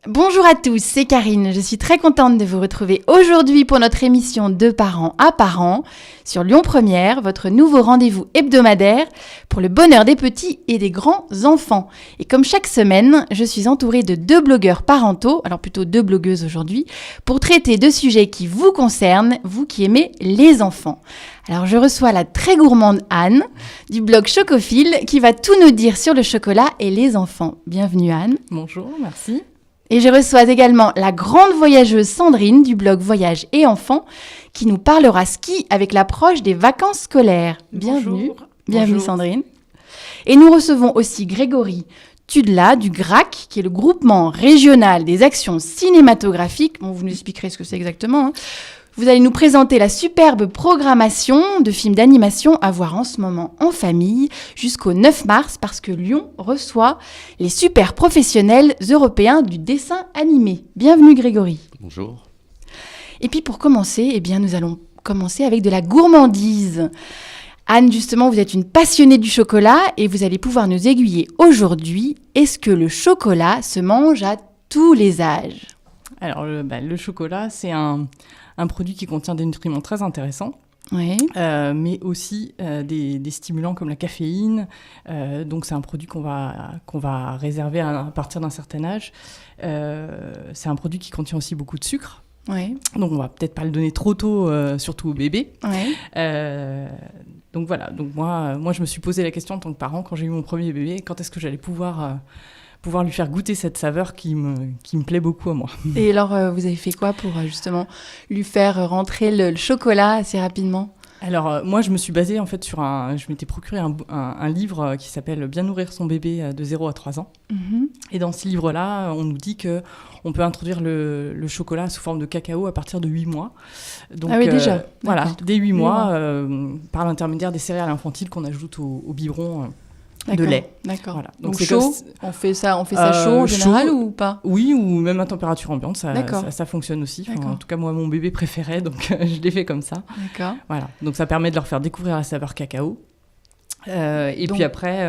Bonjour à tous, c'est Karine. Je suis très contente de vous retrouver aujourd'hui pour notre émission de parents à parents sur Lyon Première, votre nouveau rendez-vous hebdomadaire pour le bonheur des petits et des grands enfants. Et comme chaque semaine, je suis entourée de 2 blogueurs parentaux, alors plutôt 2 blogueuses aujourd'hui, pour traiter de sujets qui vous concernent, vous qui aimez les enfants. Alors je reçois la très gourmande Anne du blog Chocophile qui va tout nous dire sur le chocolat et les enfants. Bienvenue Anne. Bonjour, merci. Et je reçois également la grande voyageuse Sandrine du blog Voyage et Enfants qui nous parlera ski avec l'approche des vacances scolaires. Bienvenue. Bonjour. Bienvenue Bonjour. Sandrine. Et nous recevons aussi Grégory Tudela du GRAC, qui est le groupement régional des actions cinématographiques. Bon, vous nous expliquerez ce que c'est exactement. Vous allez nous présenter la superbe programmation de films d'animation à voir en ce moment en famille jusqu'au 9 mars parce que Lyon reçoit les super professionnels européens du dessin animé. Bienvenue Grégory. Bonjour. Et puis pour commencer, nous allons commencer avec de la gourmandise. Anne, justement, vous êtes une passionnée du chocolat et vous allez pouvoir nous aiguiller aujourd'hui. Est-ce que le chocolat se mange à tous les âges ? Alors, le chocolat, c'est un produit qui contient des nutriments très intéressants, Oui. mais aussi des stimulants comme la caféine. Donc, c'est un produit qu'on va réserver à partir d'un certain âge. C'est un produit qui contient aussi beaucoup de sucre. Oui. Donc, on va peut-être pas le donner trop tôt, surtout aux bébés. Oui. Donc, voilà. Donc, moi, je me suis posé la question en tant que parent, quand j'ai eu mon premier bébé, quand est-ce que j'allais pouvoir lui faire goûter cette saveur qui me plaît beaucoup à moi. Et alors, vous avez fait quoi pour justement lui faire rentrer le chocolat assez rapidement ? Alors, moi, je me suis basée en fait je m'étais procuré un livre qui s'appelle « Bien nourrir son bébé de 0 à 3 ans ». Et dans ce livre-là, on nous dit qu'on peut introduire le chocolat sous forme de cacao à partir de 8 mois. Donc, ah oui, déjà. Voilà, dès 8 mois. mois, par l'intermédiaire des céréales infantiles qu'on ajoute au biberon de D'accord. lait. D'accord. Voilà. Donc c'est chaud, on fait ça chaud en général ou pas ? Oui, ou même à température ambiante, D'accord. ça fonctionne aussi. Enfin, D'accord. en tout cas, moi, mon bébé préférait, donc je l'ai fait comme ça. D'accord. Voilà. Donc ça permet de leur faire découvrir la saveur cacao. Et Donc- puis après...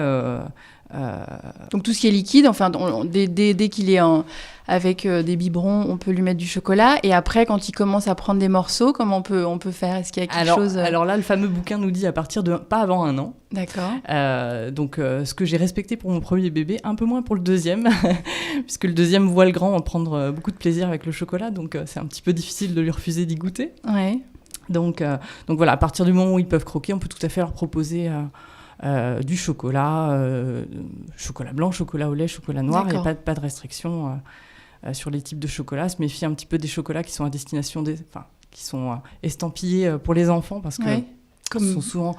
Donc tout ce qui est liquide, enfin dès qu'il est avec des biberons, on peut lui mettre du chocolat. Et après, quand il commence à prendre des morceaux, comment on peut faire ? Est-ce qu'il y a quelque chose Alors là, le fameux bouquin nous dit à partir de pas avant 1 an. D'accord. Donc ce que j'ai respecté pour mon premier bébé, un peu moins pour le deuxième, puisque le deuxième voit le grand en prendre beaucoup de plaisir avec le chocolat, donc c'est un petit peu difficile de lui refuser d'y goûter. Ouais. Donc voilà, à partir du moment où ils peuvent croquer, on peut tout à fait leur proposer du chocolat, chocolat blanc, chocolat au lait, chocolat noir. Il n'y a pas de restriction sur les types de chocolat. Se méfier un petit peu des chocolats qui sont à destination qui sont estampillés pour les enfants parce que ce sont souvent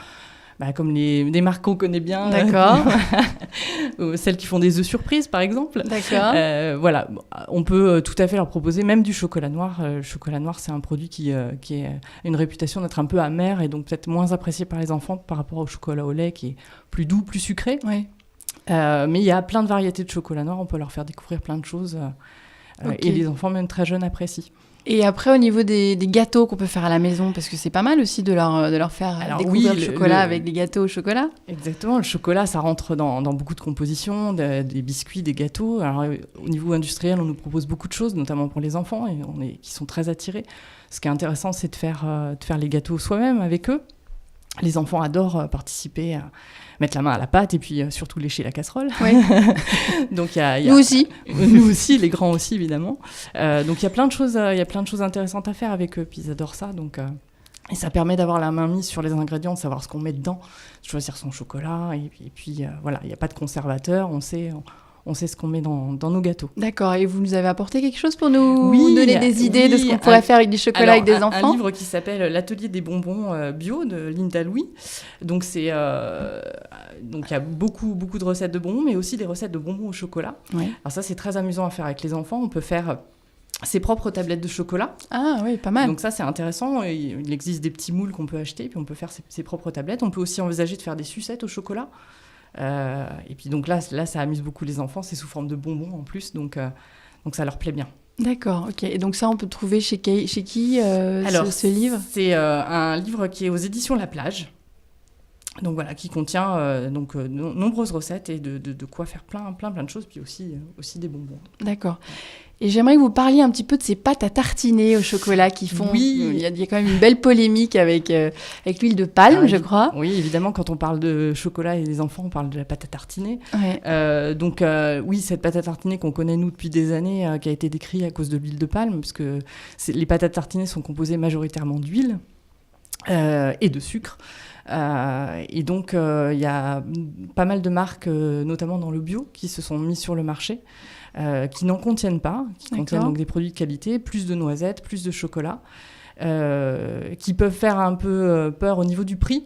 comme des marques qu'on connaît bien. D'accord. Celles qui font des œufs surprises, par exemple. D'accord. Voilà, on peut tout à fait leur proposer même du chocolat noir. Le chocolat noir, c'est un produit qui a une réputation d'être un peu amer et donc peut-être moins apprécié par les enfants par rapport au chocolat au lait qui est plus doux, plus sucré. Oui. Mais il y a plein de variétés de chocolat noir, on peut leur faire découvrir plein de choses et les enfants, même très jeunes, apprécient. Et après, au niveau des gâteaux qu'on peut faire à la maison, parce que c'est pas mal aussi de leur faire découvrir le chocolat avec des gâteaux au chocolat. Exactement, le chocolat, ça rentre dans beaucoup de compositions, des biscuits, des gâteaux. Alors, au niveau industriel, on nous propose beaucoup de choses, notamment pour les enfants, qui sont très attirés. Ce qui est intéressant, c'est de faire les gâteaux soi-même avec eux. Les enfants adorent participer, mettre la main à la pâte et puis surtout lécher la casserole. Oui. Donc nous aussi. Nous aussi, les grands aussi évidemment. Donc il y a plein de choses intéressantes à faire avec eux. Puis ils adorent ça. Donc et ça permet d'avoir la main mise sur les ingrédients, de savoir ce qu'on met dedans, choisir son chocolat et puis voilà, il n'y a pas de conservateur. On sait ce qu'on met dans nos gâteaux. D'accord. Et vous nous avez apporté quelque chose pour nous donner des idées oui, de ce qu'on pourrait faire avec du chocolat avec des enfants ? Un livre qui s'appelle L'atelier des bonbons bio de Linda Louis. Donc donc il y a beaucoup de recettes de bonbons, mais aussi des recettes de bonbons au chocolat. Oui. Alors ça, c'est très amusant à faire avec les enfants. On peut faire ses propres tablettes de chocolat. Ah oui, pas mal. Donc ça, c'est intéressant. Il existe des petits moules qu'on peut acheter, puis on peut faire ses propres tablettes. On peut aussi envisager de faire des sucettes au chocolat. Et puis donc là, ça amuse beaucoup les enfants. C'est sous forme de bonbons en plus, donc ça leur plaît bien. D'accord, ok. Et donc ça, on peut le trouver chez qui Alors, ce livre ? C'est un livre qui est aux éditions La Plage. Donc voilà, qui contient nombreuses recettes et de quoi faire plein de choses, puis aussi des bonbons. D'accord. Et j'aimerais que vous parliez un petit peu de ces pâtes à tartiner au chocolat qui font... Oui. Il y a quand même une belle polémique avec l'huile de palme, je crois. Oui, évidemment, quand on parle de chocolat et des enfants, on parle de la pâte à tartiner. Ouais. Oui, cette pâte à tartiner qu'on connaît, nous, depuis des années, qui a été décrite à cause de l'huile de palme, parce que les pâtes à tartiner sont composées majoritairement d'huile et de sucre. Et donc, il y a pas mal de marques, notamment dans le bio, qui se sont mises sur le marché, qui n'en contiennent pas, qui contiennent donc des produits de qualité, plus de noisettes, plus de chocolat, qui peuvent faire un peu peur au niveau du prix,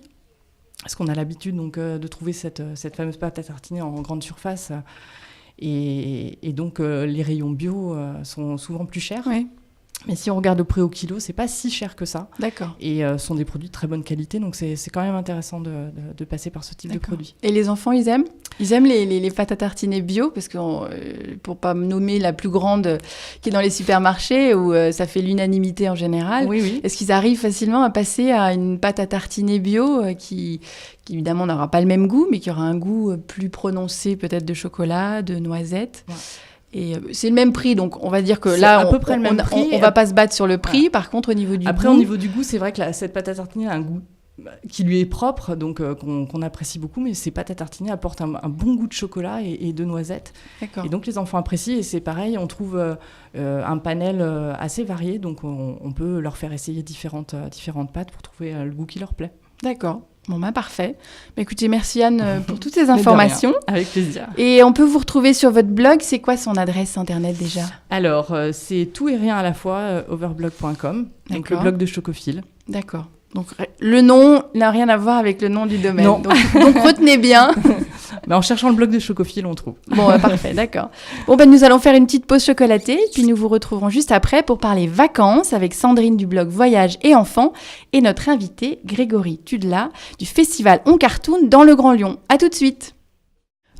parce qu'on a l'habitude donc, de trouver cette fameuse pâte à tartiner en grande surface, et donc les rayons bio sont souvent plus chers. Ouais. Mais si on regarde au prix au kilo, c'est pas si cher que ça. D'accord. Et sont des produits de très bonne qualité, donc c'est quand même intéressant de passer par ce type de produit. Et les enfants, ils aiment les pâtes à tartiner bio, parce que pour pas nommer la plus grande qui est dans les supermarchés, où ça fait l'unanimité en général. Oui. Est-ce qu'ils arrivent facilement à passer à une pâte à tartiner bio qui évidemment n'aura pas le même goût, mais qui aura un goût plus prononcé peut-être de chocolat, de noisettes. Ouais. Et c'est le même prix, donc on va dire que là, à peu près le même prix. On va pas se battre sur le prix. Par contre, au niveau du goût... au niveau du goût, c'est vrai que cette pâte à tartiner a un goût qui lui est propre, donc qu'on apprécie beaucoup, mais ces pâtes à tartiner apportent un bon goût de chocolat et de noisettes. D'accord. Et donc les enfants apprécient, et c'est pareil, on trouve un panel assez varié, donc on peut leur faire essayer différentes pâtes pour trouver le goût qui leur plaît. D'accord. Bon, parfait. Écoutez, merci Anne pour toutes ces informations. Avec plaisir. Et on peut vous retrouver sur votre blog. C'est quoi son adresse internet déjà ? Alors, c'est tout et rien à la fois, overblog.com, donc le blog de Chocophile. D'accord. Donc, le nom n'a rien à voir avec le nom du domaine. Non. Donc retenez bien. Mais en cherchant le blog de Chocophile, on trouve. Bon, parfait, d'accord. Bon, nous allons faire une petite pause chocolatée, puis nous vous retrouverons juste après pour parler vacances avec Sandrine du blog Voyage et Enfants et notre invité Grégory Tudela du festival On Cartoon dans le Grand Lyon. À tout de suite.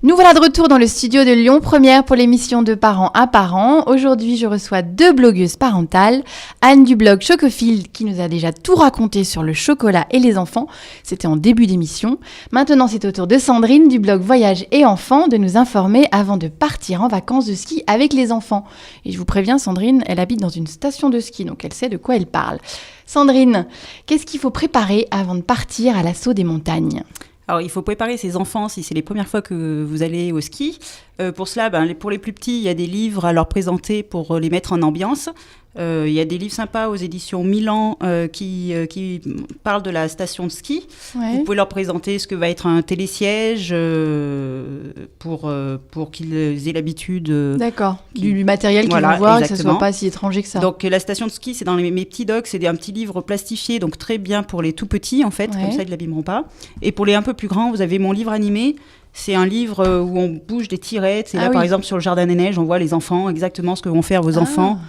Nous voilà de retour dans le studio de Lyon Première pour l'émission de Parents à Parents. Aujourd'hui, je reçois 2 blogueuses parentales. Anne du blog Chocophile qui nous a déjà tout raconté sur le chocolat et les enfants. C'était en début d'émission. Maintenant, c'est au tour de Sandrine du blog Voyage et Enfants de nous informer avant de partir en vacances de ski avec les enfants. Et je vous préviens, Sandrine, elle habite dans une station de ski, donc elle sait de quoi elle parle. Sandrine, qu'est-ce qu'il faut préparer avant de partir à l'assaut des montagnes ? Alors, il faut préparer ses enfants si c'est les premières fois que vous allez au ski. Pour cela, pour les plus petits, il y a des livres à leur présenter pour les mettre en ambiance. Il y a des livres sympas aux éditions Milan qui parlent de la station de ski. Ouais. Vous pouvez leur présenter ce que va être un télésiège pour qu'ils aient l'habitude. D'accord, du matériel qu'ils vont voir, exactement. Et que ce ne soit pas si étranger que ça. Donc la station de ski, c'est dans mes petits docs, c'est un petit livre plastifié, donc très bien pour les tout petits en fait, comme ça ils ne l'abîmeront pas. Et pour les un peu plus grands, vous avez mon livre animé. C'est un livre où on bouge des tirettes. Et là, par exemple, sur le Jardin des Neiges, on voit les enfants, exactement ce que vont faire vos enfants.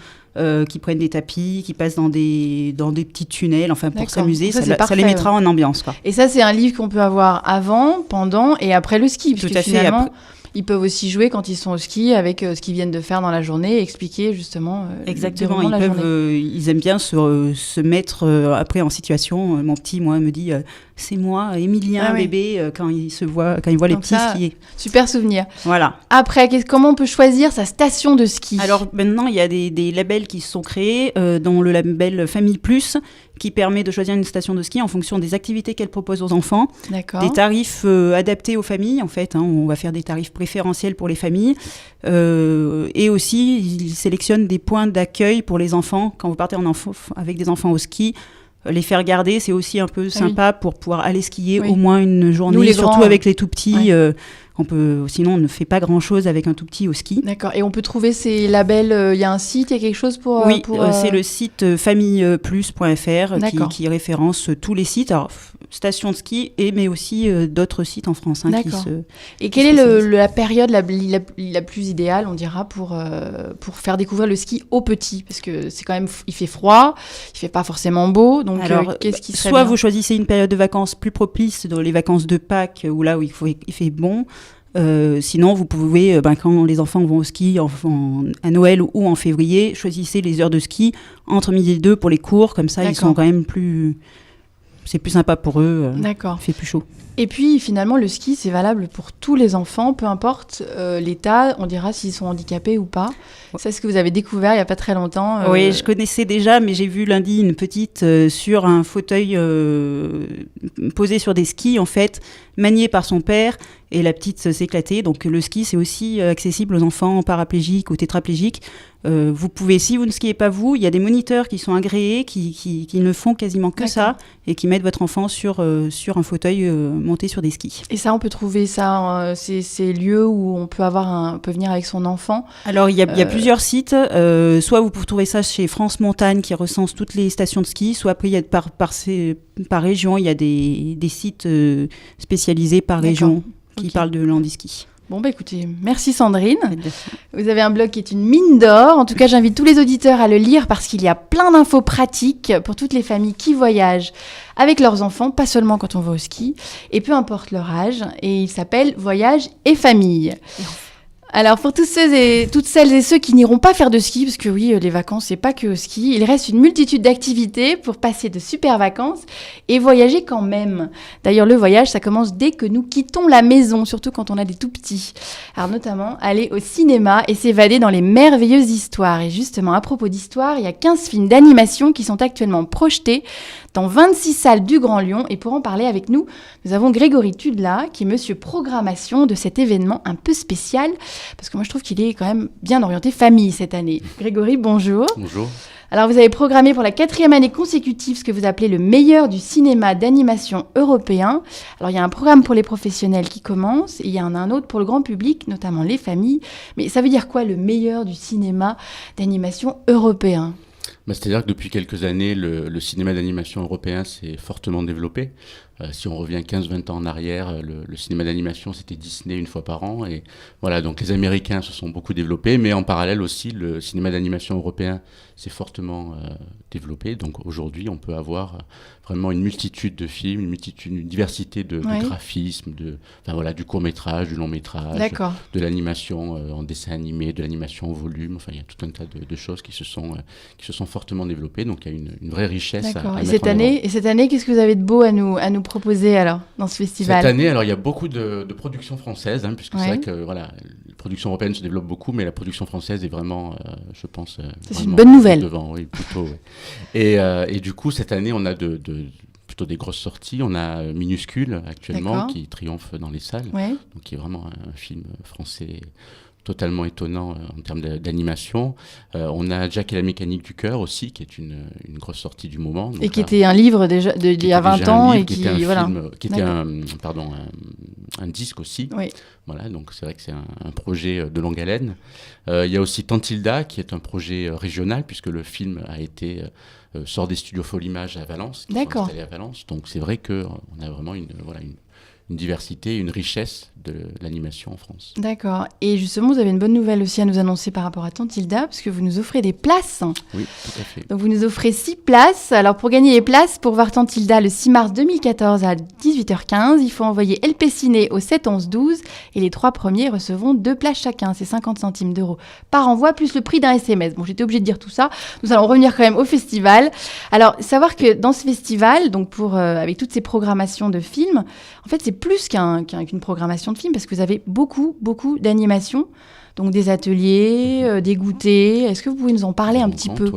Qui prennent des tapis, qui passent dans des petits tunnels, enfin pour s'amuser, ça les mettra en ambiance, quoi. Et ça, c'est un livre qu'on peut avoir avant, pendant et après le ski, parce que finalement, ils peuvent aussi jouer quand ils sont au ski avec ce qu'ils viennent de faire dans la journée, et expliquer justement. Exactement, ils aiment bien se mettre après en situation. Mon petit, moi, me dit. C'est moi, Émilien, bébé, quand il voit les petits skier. Super souvenir. Voilà. Après, comment on peut choisir sa station de ski ? Alors maintenant, il y a des labels qui se sont créés, dont le label Famille Plus, qui permet de choisir une station de ski en fonction des activités qu'elle propose aux enfants. D'accord. Des tarifs adaptés aux familles, en fait. On va faire des tarifs préférentiels pour les familles. Et aussi, ils sélectionnent des points d'accueil pour les enfants. Quand vous partez avec des enfants au ski, les faire garder, c'est aussi un peu sympa pour pouvoir aller skier au moins une journée, surtout avec les tout petits. Sinon, on ne fait pas grand-chose avec un tout petit au ski. D'accord. Et on peut trouver ces labels, il y a un site, il y a quelque chose pour... Oui, c'est le site familleplus.fr qui référence tous les sites. Alors, station de ski, mais aussi d'autres sites en France. D'accord. Et quelle est la période la plus idéale, on dira, pour faire découvrir le ski aux petits ? Parce que c'est quand même... Il fait froid, il ne fait pas forcément beau. Donc, qu'est-ce qui serait soit bien ? vous choisissez une période de vacances plus propice, dans les vacances de Pâques, où là où il fait bon. Sinon, vous pouvez, quand les enfants vont au ski à Noël ou en février, choisissez les heures de ski entre midi et 2 pour les cours. Comme ça, ils sont quand même plus... C'est plus sympa pour eux. D'accord. Il fait plus chaud. Et puis finalement, le ski, c'est valable pour tous les enfants, peu importe l'état, on dira s'ils sont handicapés ou pas. C'est ce que vous avez découvert il n'y a pas très longtemps. Oui, je connaissais déjà, mais j'ai vu lundi une petite sur un fauteuil posé sur des skis, en fait, manié par son père, et la petite s'éclatait. Donc le ski, c'est aussi accessible aux enfants paraplégiques ou tétraplégiques. Vous pouvez, si vous ne skiez pas vous, il y a des moniteurs qui sont agréés, qui ne font quasiment que ça, et qui mettent votre enfant sur un fauteuil monté sur des skis. Et ça, on peut trouver ça, ces lieux où on peut venir avec son enfant. Alors, il y a plusieurs sites. Soit vous pouvez trouver ça chez France Montagne, qui recense toutes les stations de ski. Soit après, il y a par région, il y a des sites spécialisés par région qui parlent de l'handiski. Bon, écoutez, merci Sandrine. Vous avez un blog qui est une mine d'or. En tout cas, j'invite tous les auditeurs à le lire parce qu'il y a plein d'infos pratiques pour toutes les familles qui voyagent avec leurs enfants, pas seulement quand on va au ski, et peu importe leur âge. Et il s'appelle Voyage et famille. Alors, pour toutes celles et ceux qui n'iront pas faire de ski, parce que oui, les vacances, c'est pas que au ski, il reste une multitude d'activités pour passer de super vacances et voyager quand même. D'ailleurs, le voyage, ça commence dès que nous quittons la maison, surtout quand on a des tout petits. Alors, notamment, aller au cinéma et s'évader dans les merveilleuses histoires. Et justement, à propos d'histoire, il y a 15 films d'animation qui sont actuellement projetés dans 26 salles du Grand Lyon. Et pour en parler avec nous, nous avons Grégory Tudela, qui est monsieur programmation de cet événement un peu spécial, parce que moi je trouve qu'il est quand même bien orienté famille cette année. Grégory, bonjour. Bonjour. Alors vous avez programmé pour la 4e année consécutive ce que vous appelez le meilleur du cinéma d'animation européen. Alors il y a un programme pour les professionnels qui commence, et il y en a un autre pour le grand public, notamment les familles. Mais ça veut dire quoi le meilleur du cinéma d'animation européen ? C'est-à-dire que depuis quelques années, le cinéma d'animation européen s'est fortement développé. Si on revient 15-20 ans en arrière, le cinéma d'animation, c'était Disney une fois par an. Et voilà, donc les Américains se sont beaucoup développés, mais en parallèle aussi, le cinéma d'animation européen s'est fortement développé. Donc aujourd'hui, on peut avoir vraiment une multitude de films, une diversité de graphismes, du court-métrage, du long-métrage, de l'animation en dessin animé, de l'animation au volume. Enfin, il y a tout un tas de choses qui se sont fortement développées. Donc il y a une vraie richesse à et cette année, qu'est-ce que vous avez de beau à nous proposer alors dans ce festival ? Cette année, alors il y a beaucoup de productions françaises, puisque c'est vrai que la production européenne se développe beaucoup, mais la production française est vraiment, je pense, c'est une bonne nouvelle. Devant, oui, plutôt. Oui. Et du coup, cette année, on a plutôt des grosses sorties. On a Minuscule actuellement qui triomphe dans les salles, donc qui est vraiment un film français totalement étonnant en termes d'animation. On a Jack et la mécanique du cœur aussi, qui est une grosse sortie du moment. Donc, et qui était un livre déjà d'il y a 20 ans. Et qui était un disque aussi. Oui. Voilà, donc c'est vrai que c'est un projet de longue haleine. Il y a aussi Tantilda, qui est un projet régional, puisque le film a été sort des studios Folimage à Valence, qui sont installés à Valence. Donc c'est vrai qu'on a vraiment une diversité, une richesse de l'animation en France. D'accord. Et justement, vous avez une bonne nouvelle aussi à nous annoncer par rapport à Tantilda, parce que vous nous offrez des places. Oui, tout à fait. Donc, vous nous offrez 6 places. Alors, pour gagner les places, pour voir Tantilda le 6 mars 2014 à 18h15, il faut envoyer LP Ciné au 7 11 12 et les 3 premiers recevront 2 places chacun. C'est 50 centimes d'euros par envoi, plus le prix d'un SMS. Bon, j'étais obligée de dire tout ça. Nous allons revenir quand même au festival. Alors, savoir que dans ce festival, donc avec toutes ces programmations de films, en fait, c'est plus qu'une programmation de films, parce que vous avez beaucoup d'animations, donc des ateliers, des goûters. Est-ce que vous pouvez nous en parler un petit peu ?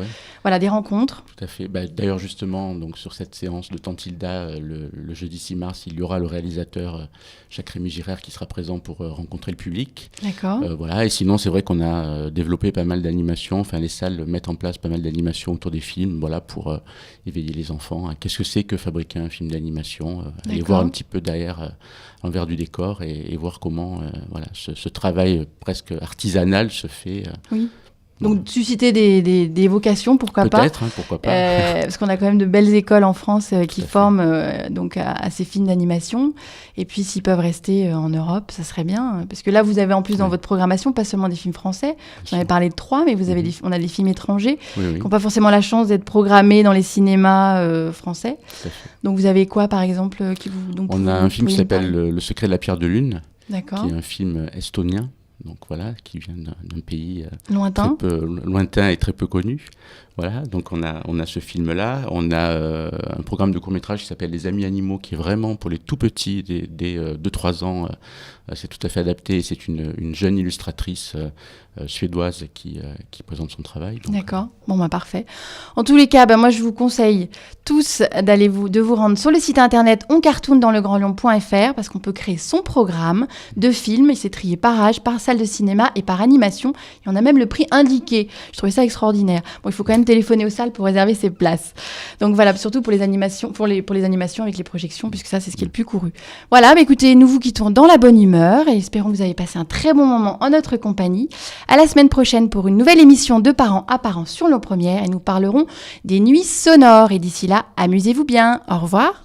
Voilà, des rencontres. Tout à fait. D'ailleurs, justement, donc, sur cette séance de Tantilda, le jeudi 6 mars, il y aura le réalisateur Jacques-Rémy Girard qui sera présent pour rencontrer le public. D'accord. Voilà. Et sinon, c'est vrai qu'on a développé pas mal d'animations. Enfin, les salles mettent en place pas mal d'animations autour des films, voilà, pour éveiller les enfants. Qu'est-ce que c'est que fabriquer un film d'animation ? Aller voir un petit peu derrière l'envers du décor et voir comment ce travail presque artisanal se fait. Oui. Donc susciter des vocations, pourquoi pas ? Peut-être, pourquoi pas. Parce qu'on a quand même de belles écoles en France qui forment donc à ces films d'animation. Et puis s'ils peuvent rester en Europe, ça serait bien. Parce que là, vous avez en plus dans votre programmation pas seulement des films français. J'en avais parlé de 3, mais vous avez on a des films étrangers qui n'ont pas forcément la chance d'être programmés dans les cinémas français. Donc vous avez quoi, par exemple On a un film qui s'appelle Le secret de la pierre de lune, qui est un film estonien. Donc voilà, qui vient d'un pays lointain et très peu connu. Voilà, donc on a ce film-là, on a un programme de court-métrage qui s'appelle Les Amis Animaux, qui est vraiment pour les tout petits, dès 2-3 ans, c'est tout à fait adapté, c'est une jeune illustratrice suédoise qui présente son travail. Donc, d'accord, bon parfait. En tous les cas, moi je vous conseille tous de vous rendre sur le site internet oncartoondanslegrandlion.fr parce qu'on peut créer son programme de films, il s'est trié par âge, par salle de cinéma et par animation, et on a même le prix indiqué. Je trouvais ça extraordinaire. Bon, il faut quand même téléphoner aux salles pour réserver ses places. Donc voilà, surtout pour les animations, pour les animations avec les projections, puisque ça c'est ce qui est le plus couru. Voilà, écoutez, nous vous quittons dans la bonne humeur et espérons que vous avez passé un très bon moment en notre compagnie. À la semaine prochaine pour une nouvelle émission de Parents à Parents sur Lyon Première et nous parlerons des nuits sonores. Et d'ici là, amusez-vous bien. Au revoir.